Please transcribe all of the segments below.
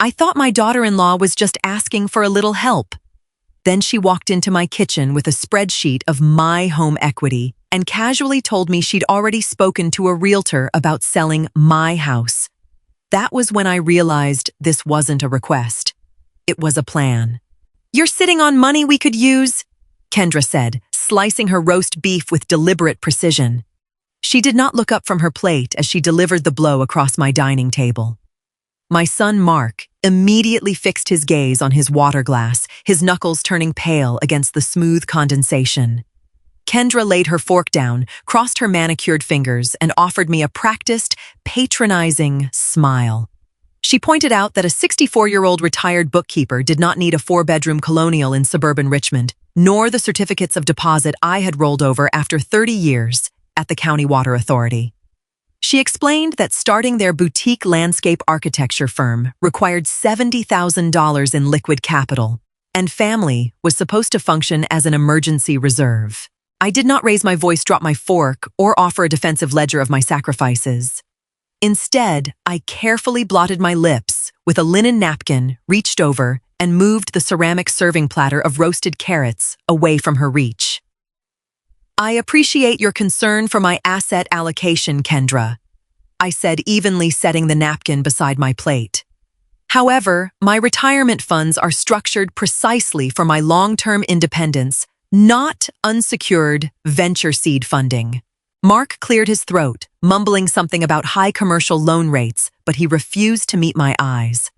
I thought my daughter-in-law was just asking for a little help. Then she walked into my kitchen with a spreadsheet of my home equity and casually told me she'd already spoken to a realtor about selling my house. That was when I realized this wasn't a request. It was a plan. "You're sitting on money we could use," Kendra said, slicing her roast beef with deliberate precision. She did not look up from her plate as she delivered the blow across my dining table. My son Mark immediately fixed his gaze on his water glass, his knuckles turning pale against the smooth condensation. Kendra laid her fork down, crossed her manicured fingers, and offered me a practiced, patronizing smile. She pointed out that a 64-year-old retired bookkeeper did not need a 4-bedroom colonial in suburban Richmond, nor the certificates of deposit I had rolled over after 30 years at the County Water Authority. She explained that starting their boutique landscape architecture firm required $70,000 in liquid capital, and family was supposed to function as an emergency reserve. I did not raise my voice, drop my fork, or offer a defensive ledger of my sacrifices. Instead, I carefully blotted my lips with a linen napkin, reached over, and moved the ceramic serving platter of roasted carrots away from her reach. "I appreciate your concern for my asset allocation, Kendra," I said, evenly setting the napkin beside my plate. "However, my retirement funds are structured precisely for my long-term independence, not unsecured venture seed funding." Mark cleared his throat, mumbling something about high commercial loan rates, but he refused to meet my eyes.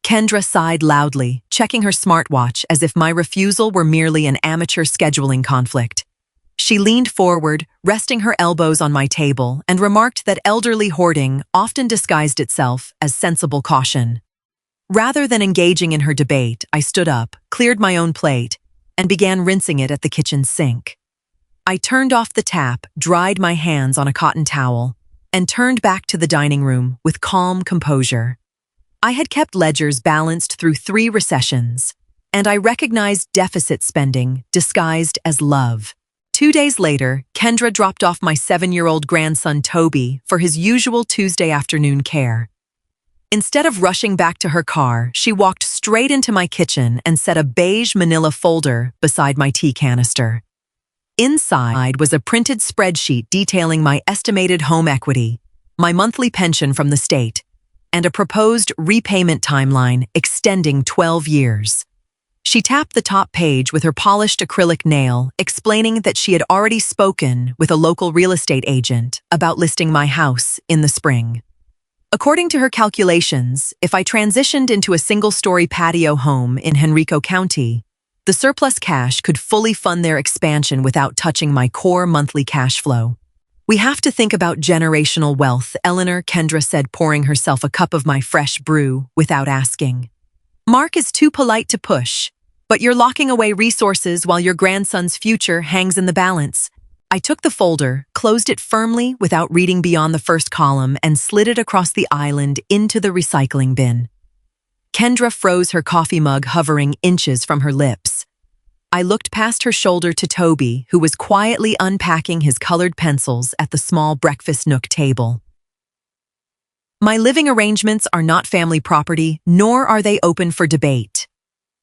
Kendra sighed loudly, checking her smartwatch as if my refusal were merely an amateur scheduling conflict. She leaned forward, resting her elbows on my table, and remarked that elderly hoarding often disguised itself as sensible caution. Rather than engaging in her debate, I stood up, cleared my own plate, and began rinsing it at the kitchen sink. I turned off the tap, dried my hands on a cotton towel, and turned back to the dining room with calm composure. I had kept ledgers balanced through 3 recessions, and I recognized deficit spending disguised as love. 2 days later, Kendra dropped off my 7-year-old grandson Toby for his usual Tuesday afternoon care. Instead of rushing back to her car, she walked straight into my kitchen and set a beige manila folder beside my tea canister. Inside was a printed spreadsheet detailing my estimated home equity, my monthly pension from the state, and a proposed repayment timeline extending 12 years. She tapped the top page with her polished acrylic nail, explaining that she had already spoken with a local real estate agent about listing my house in the spring. According to her calculations, if I transitioned into a single-story patio home in Henrico County, the surplus cash could fully fund their expansion without touching my core monthly cash flow. "We have to think about generational wealth," Eleanor, Kendra said, pouring herself a cup of my fresh brew without asking. "Mark is too polite to push, but you're locking away resources while your grandson's future hangs in the balance." I took the folder, closed it firmly without reading beyond the first column, and slid it across the island into the recycling bin. Kendra froze her coffee mug, hovering inches from her lips. I looked past her shoulder to Toby, who was quietly unpacking his colored pencils at the small breakfast nook table. "My living arrangements are not family property, nor are they open for debate."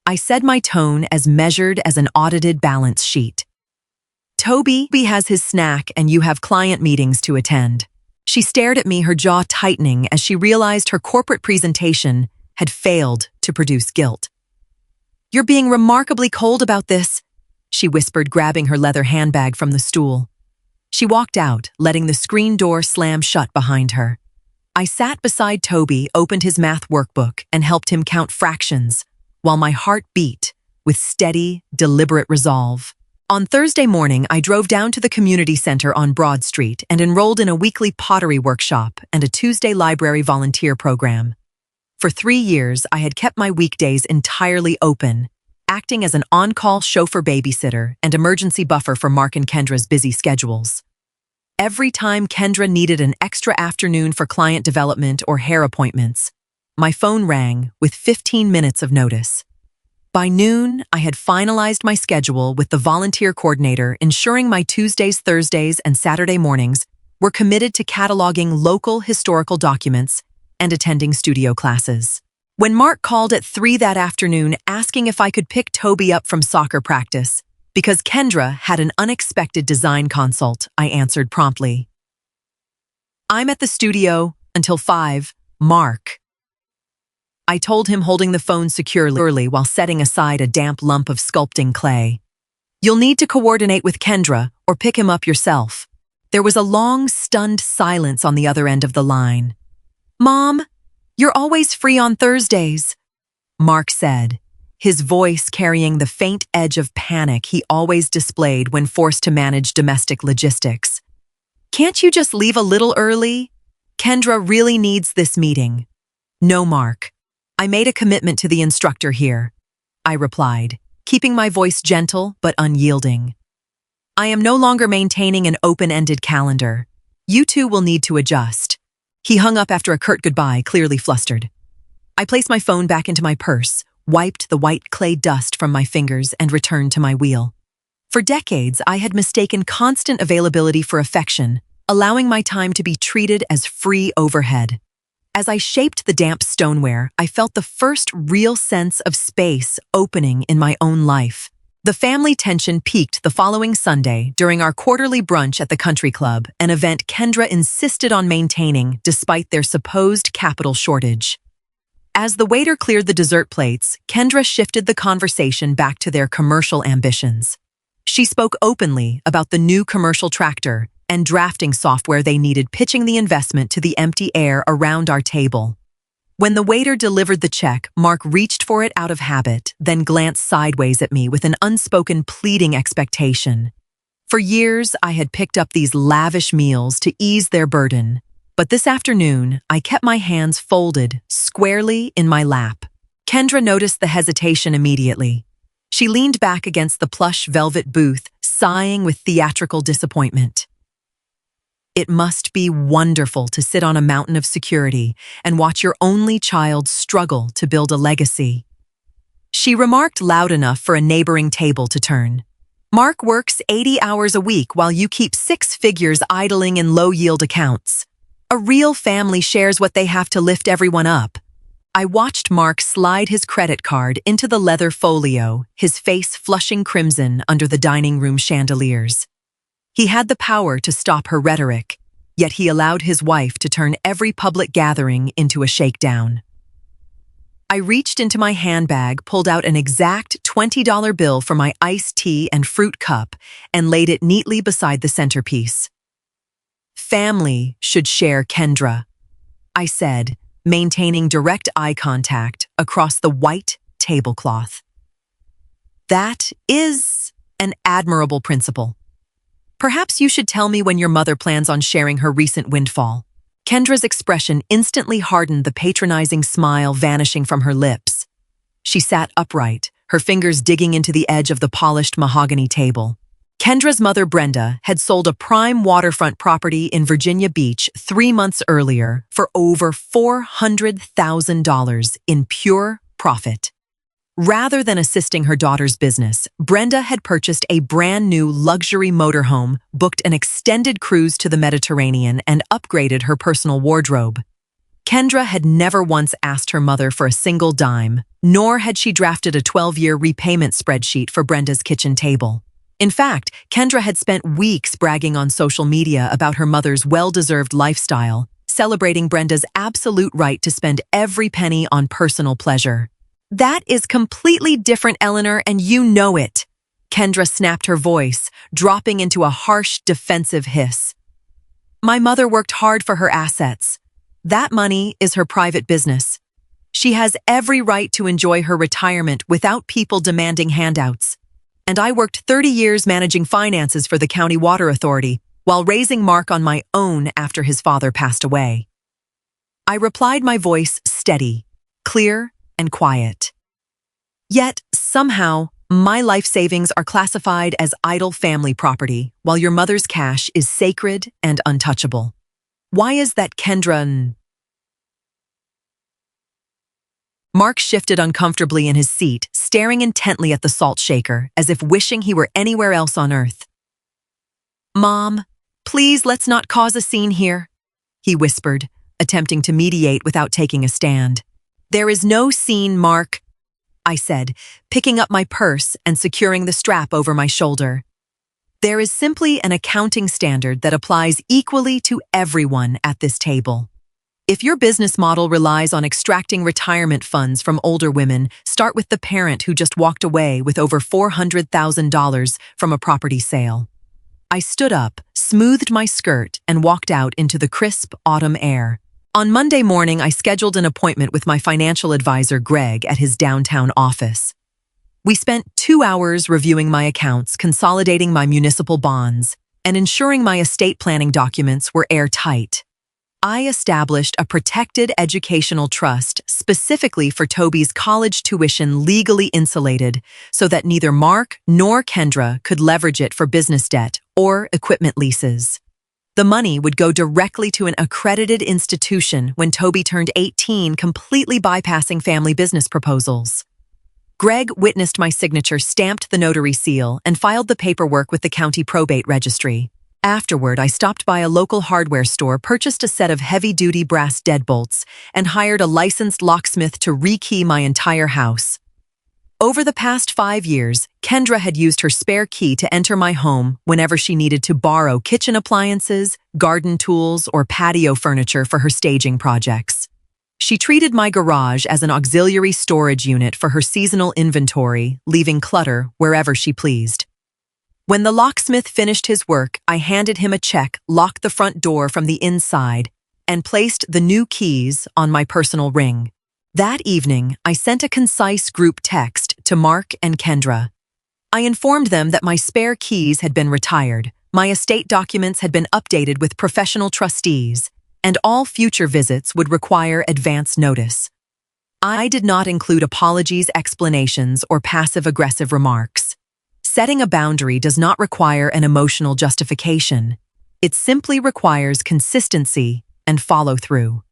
I said, my tone as measured as an audited balance sheet. "Toby has his snack and you have client meetings to attend." She stared at me, her jaw tightening as she realized her corporate presentation had failed to produce guilt. "You're being remarkably cold about this," she whispered, grabbing her leather handbag from the stool. She walked out, letting the screen door slam shut behind her. I sat beside Toby, opened his math workbook, and helped him count fractions, while my heart beat with steady, deliberate resolve. On Thursday morning, I drove down to the community center on Broad Street and enrolled in a weekly pottery workshop and a Tuesday library volunteer program. For 3 years, I had kept my weekdays entirely open, acting as an on-call chauffeur babysitter and emergency buffer for Mark and Kendra's busy schedules. Every time Kendra needed an extra afternoon for client development or hair appointments, my phone rang with 15 minutes of notice. By noon, I had finalized my schedule with the volunteer coordinator, ensuring my Tuesdays, Thursdays, and Saturday mornings were committed to cataloging local historical documents and attending studio classes. When Mark called at 3 that afternoon asking if I could pick Toby up from soccer practice, because Kendra had an unexpected design consult, I answered promptly. I'm at the studio until 5, Mark. I told him, holding the phone securely while setting aside a damp lump of sculpting clay. You'll need to coordinate with Kendra or pick him up yourself. There was a long, stunned silence on the other end of the line. Mom, you're always free on Thursdays, Mark said, his voice carrying the faint edge of panic he always displayed when forced to manage domestic logistics. Can't you just leave a little early? Kendra really needs this meeting. No, Mark. I made a commitment to the instructor here, I replied, keeping my voice gentle but unyielding. I am no longer maintaining an open-ended calendar. You two will need to adjust. He hung up after a curt goodbye, clearly flustered. I placed my phone back into my purse, wiped the white clay dust from my fingers, and returned to my wheel. For decades, I had mistaken constant availability for affection, allowing my time to be treated as free overhead. As I shaped the damp stoneware, I felt the first real sense of space opening in my own life. The family tension peaked the following Sunday during our quarterly brunch at the country club, an event Kendra insisted on maintaining despite their supposed capital shortage. As the waiter cleared the dessert plates, Kendra shifted the conversation back to their commercial ambitions. She spoke openly about the new commercial tractor and drafting software they needed, pitching the investment to the empty air around our table. When the waiter delivered the check, Mark reached for it out of habit, then glanced sideways at me with an unspoken pleading expectation. For years, I had picked up these lavish meals to ease their burden, but this afternoon, I kept my hands folded squarely in my lap. Kendra noticed the hesitation immediately. She leaned back against the plush velvet booth, sighing with theatrical disappointment. It must be wonderful to sit on a mountain of security and watch your only child struggle to build a legacy. She remarked loud enough for a neighboring table to turn. Mark works 80 hours a week while you keep 6 figures idling in low-yield accounts. A real family shares what they have to lift everyone up. I watched Mark slide his credit card into the leather folio, his face flushing crimson under the dining room chandeliers. He had the power to stop her rhetoric, yet he allowed his wife to turn every public gathering into a shakedown. I reached into my handbag, pulled out an exact $20 bill for my iced tea and fruit cup, and laid it neatly beside the centerpiece. Family should share, Kendra, I said, maintaining direct eye contact across the white tablecloth. That is an admirable principle. Perhaps you should tell me when your mother plans on sharing her recent windfall. Kendra's expression instantly hardened, the patronizing smile vanishing from her lips. She sat upright, her fingers digging into the edge of the polished mahogany table. Kendra's mother, Brenda, had sold a prime waterfront property in Virginia Beach 3 months earlier for over $400,000 in pure profit. Rather than assisting her daughter's business, Brenda had purchased a brand new luxury motorhome, booked an extended cruise to the Mediterranean, and upgraded her personal wardrobe. Kendra had never once asked her mother for a single dime, nor had she drafted a 12-year repayment spreadsheet for Brenda's kitchen table. In fact, Kendra had spent weeks bragging on social media about her mother's well-deserved lifestyle, celebrating Brenda's absolute right to spend every penny on personal pleasure. That is completely different, Eleanor, and you know it. Kendra snapped her voice, dropping into a harsh, defensive hiss. My mother worked hard for her assets. That money is her private business. She has every right to enjoy her retirement without people demanding handouts. And I worked 30 years managing finances for the County Water Authority while raising Mark on my own after his father passed away. I replied, my voice steady, clear, and quiet. Yet, somehow, my life savings are classified as idle family property, while your mother's cash is sacred and untouchable. Why is that, Kendra? Mark shifted uncomfortably in his seat, staring intently at the salt shaker, as if wishing he were anywhere else on earth. Mom, please let's not cause a scene here, he whispered, attempting to mediate without taking a stand. There is no scene, Mark, I said, picking up my purse and securing the strap over my shoulder. There is simply an accounting standard that applies equally to everyone at this table. If your business model relies on extracting retirement funds from older women, start with the parent who just walked away with over $400,000 from a property sale. I stood up, smoothed my skirt, and walked out into the crisp autumn air. On Monday morning, I scheduled an appointment with my financial advisor, Greg, at his downtown office. We spent 2 hours reviewing my accounts, consolidating my municipal bonds, and ensuring my estate planning documents were airtight. I established a protected educational trust specifically for Toby's college tuition, legally insulated so that neither Mark nor Kendra could leverage it for business debt or equipment leases. The money would go directly to an accredited institution when Toby turned 18, completely bypassing family business proposals. Greg witnessed my signature, stamped the notary seal, and filed the paperwork with the county probate registry. Afterward, I stopped by a local hardware store, purchased a set of heavy-duty brass deadbolts, and hired a licensed locksmith to rekey my entire house. Over the past 5 years, Kendra had used her spare key to enter my home whenever she needed to borrow kitchen appliances, garden tools, or patio furniture for her staging projects. She treated my garage as an auxiliary storage unit for her seasonal inventory, leaving clutter wherever she pleased. When the locksmith finished his work, I handed him a check, locked the front door from the inside, and placed the new keys on my personal ring. That evening, I sent a concise group text to Mark and Kendra. I informed them that my spare keys had been retired, my estate documents had been updated with professional trustees, and all future visits would require advance notice. I did not include apologies, explanations, or passive-aggressive remarks. Setting a boundary does not require an emotional justification. It simply requires consistency and follow-through.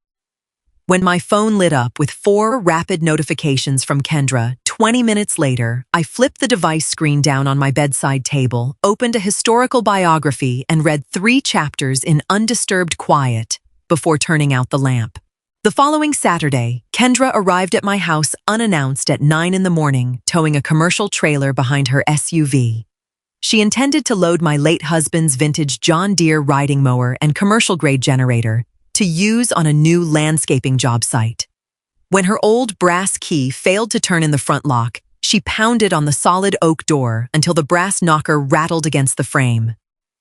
When my phone lit up with 4 rapid notifications from Kendra, 20 minutes later, I flipped the device screen down on my bedside table, opened a historical biography, and read 3 chapters in undisturbed quiet before turning out the lamp. The following Saturday, Kendra arrived at my house unannounced at 9 in the morning, towing a commercial trailer behind her SUV. She intended to load my late husband's vintage John Deere riding mower and commercial-grade generator to use on a new landscaping job site. When her old brass key failed to turn in the front lock, she pounded on the solid oak door until the brass knocker rattled against the frame.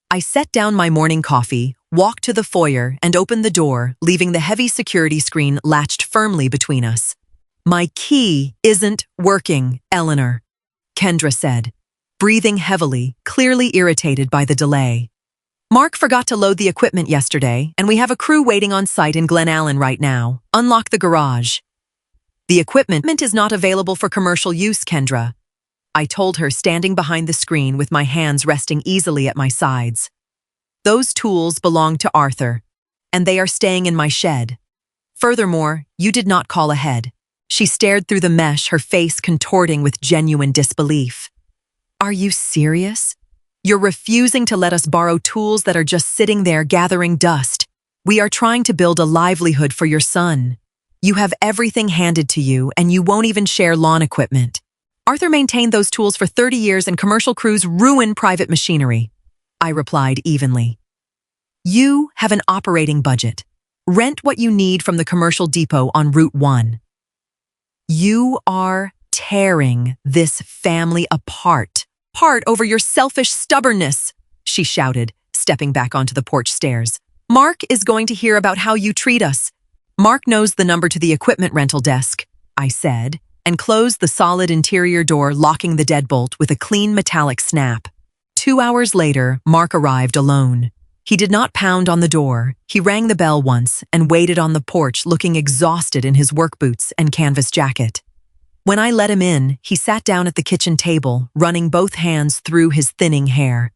I set down my morning coffee, walked to the foyer, and opened the door, leaving the heavy security screen latched firmly between us. "My key isn't working, Eleanor," Kendra said, breathing heavily, clearly irritated by the delay. "Mark forgot to load the equipment yesterday, and we have a crew waiting on site in Glen Allen right now. Unlock the garage." "The equipment is not available for commercial use, Kendra," I told her, standing behind the screen with my hands resting easily at my sides. "Those tools belong to Arthur, and they are staying in my shed. Furthermore, you did not call ahead." She stared through the mesh, her face contorting with genuine disbelief. "Are you serious? You're refusing to let us borrow tools that are just sitting there gathering dust. We are trying to build a livelihood for your son. You have everything handed to you, and you won't even share lawn equipment. Arthur maintained those tools for 30 years, and commercial crews ruin private machinery," I replied evenly. "You have an operating budget. Rent what you need from the commercial depot on Route 1. You are tearing this family apart over your selfish stubbornness," she shouted, stepping back onto the porch stairs. "Mark is going to hear about how you treat us." "Mark knows the number to the equipment rental desk," I said, and closed the solid interior door, locking the deadbolt with a clean metallic snap. 2 hours later, Mark arrived alone. He did not pound on the door. He rang the bell once and waited on the porch, looking exhausted in his work boots and canvas jacket. When I let him in, he sat down at the kitchen table, running both hands through his thinning hair.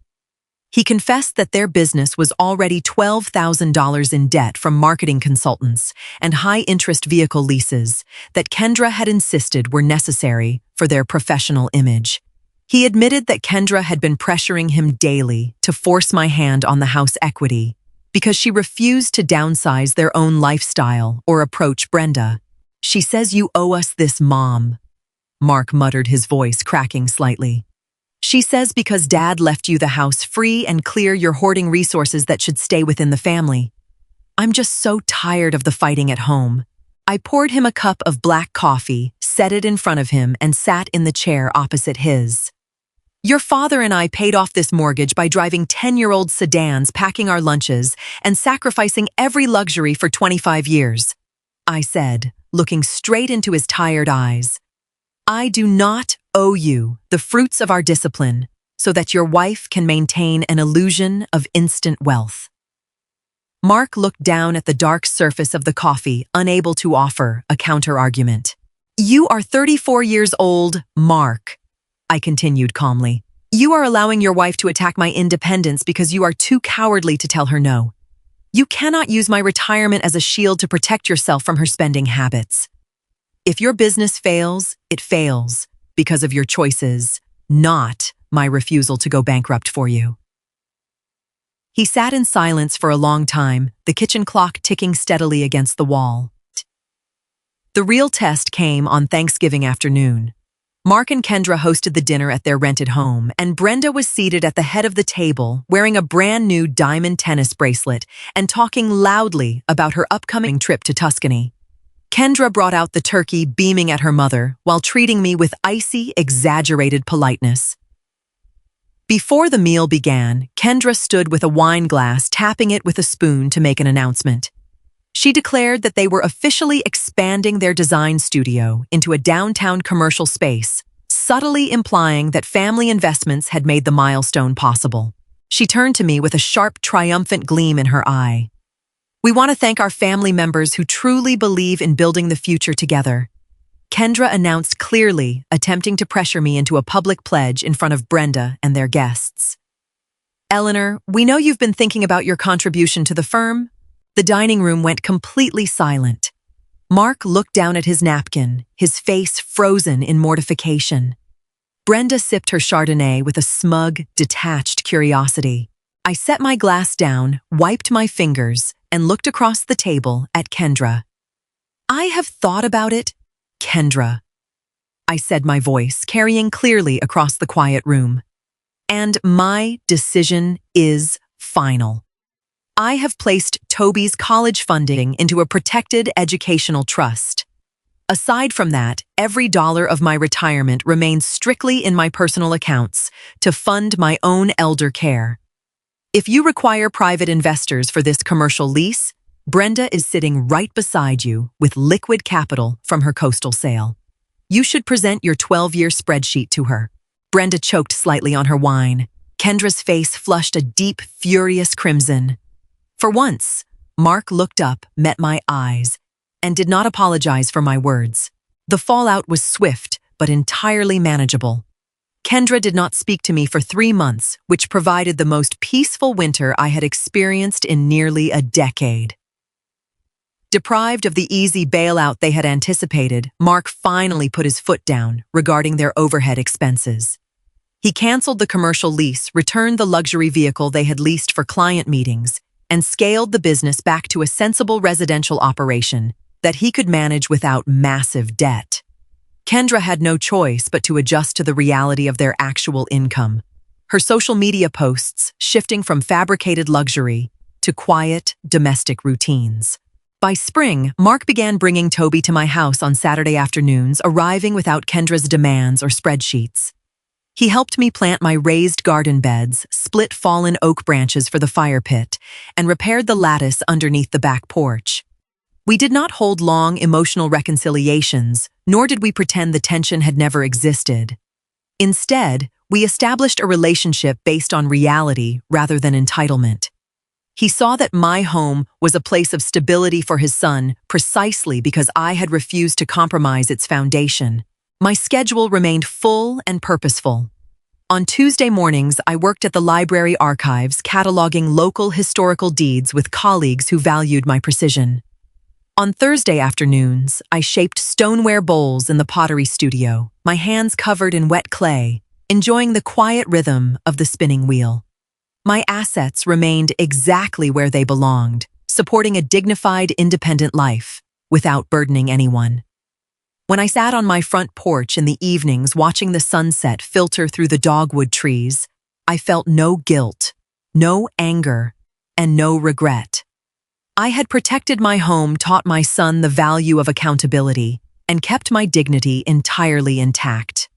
He confessed that their business was already $12,000 in debt from marketing consultants and high-interest vehicle leases that Kendra had insisted were necessary for their professional image. He admitted that Kendra had been pressuring him daily to force my hand on the house equity because she refused to downsize their own lifestyle or approach Brenda. She says you owe us this, Mom. Mark muttered, his voice cracking slightly. She says because Dad left you the house free and clear, you're hoarding resources that should stay within the family. I'm just so tired of the fighting at home. I poured him a cup of black coffee, set it in front of him, and sat in the chair opposite his. Your father and I paid off this mortgage by driving 10-year-old sedans, packing our lunches, and sacrificing every luxury for 25 years. I said, looking straight into his tired eyes. I do not owe you the fruits of our discipline so that your wife can maintain an illusion of instant wealth. Mark looked down at the dark surface of the coffee, unable to offer a counter-argument. You are 34 years old, Mark, I continued calmly. You are allowing your wife to attack my independence because you are too cowardly to tell her no. You cannot use my retirement as a shield to protect yourself from her spending habits. If your business fails, it fails because of your choices, not my refusal to go bankrupt for you. He sat in silence for a long time, the kitchen clock ticking steadily against the wall. The real test came on Thanksgiving afternoon. Mark and Kendra hosted the dinner at their rented home, and Brenda was seated at the head of the table, wearing a brand new diamond tennis bracelet and talking loudly about her upcoming trip to Tuscany. Kendra brought out the turkey, beaming at her mother, while treating me with icy, exaggerated politeness. Before the meal began, Kendra stood with a wine glass, tapping it with a spoon to make an announcement. She declared that they were officially expanding their design studio into a downtown commercial space, subtly implying that family investments had made the milestone possible. She turned to me with a sharp, triumphant gleam in her eye. We want to thank our family members who truly believe in building the future together, Kendra announced clearly, attempting to pressure me into a public pledge in front of Brenda and their guests. Eleanor, we know you've been thinking about your contribution to the firm. The dining room went completely silent. Mark looked down at his napkin, his face frozen in mortification. Brenda sipped her Chardonnay with a smug, detached curiosity. I set my glass down, wiped my fingers, and looked across the table at Kendra. I have thought about it, Kendra, I said, my voice carrying clearly across the quiet room. And my decision is final. I have placed Toby's college funding into a protected educational trust. Aside from that, every dollar of my retirement remains strictly in my personal accounts to fund my own elder care. If you require private investors for this commercial lease, Brenda is sitting right beside you with liquid capital from her coastal sale. You should present your 12-year spreadsheet to her. Brenda choked slightly on her wine. Kendra's face flushed a deep, furious crimson. For once, Mark looked up, met my eyes, and did not apologize for my words. The fallout was swift, but entirely manageable. Kendra did not speak to me for 3 months, which provided the most peaceful winter I had experienced in nearly a decade. Deprived of the easy bailout they had anticipated, Mark finally put his foot down regarding their overhead expenses. He canceled the commercial lease, returned the luxury vehicle they had leased for client meetings, and scaled the business back to a sensible residential operation that he could manage without massive debt. Kendra had no choice but to adjust to the reality of their actual income, her social media posts shifting from fabricated luxury to quiet, domestic routines. By spring, Mark began bringing Toby to my house on Saturday afternoons, arriving without Kendra's demands or spreadsheets. He helped me plant my raised garden beds, split fallen oak branches for the fire pit, and repaired the lattice underneath the back porch. We did not hold long emotional reconciliations, nor did we pretend the tension had never existed. Instead, we established a relationship based on reality rather than entitlement. He saw that my home was a place of stability for his son precisely because I had refused to compromise its foundation. My schedule remained full and purposeful. On Tuesday mornings, I worked at the library archives, cataloging local historical deeds with colleagues who valued my precision. On Thursday afternoons, I shaped stoneware bowls in the pottery studio, my hands covered in wet clay, enjoying the quiet rhythm of the spinning wheel. My assets remained exactly where they belonged, supporting a dignified, independent life, without burdening anyone. When I sat on my front porch in the evenings watching the sunset filter through the dogwood trees, I felt no guilt, no anger, and no regret. I had protected my home, taught my son the value of accountability, and kept my dignity entirely intact.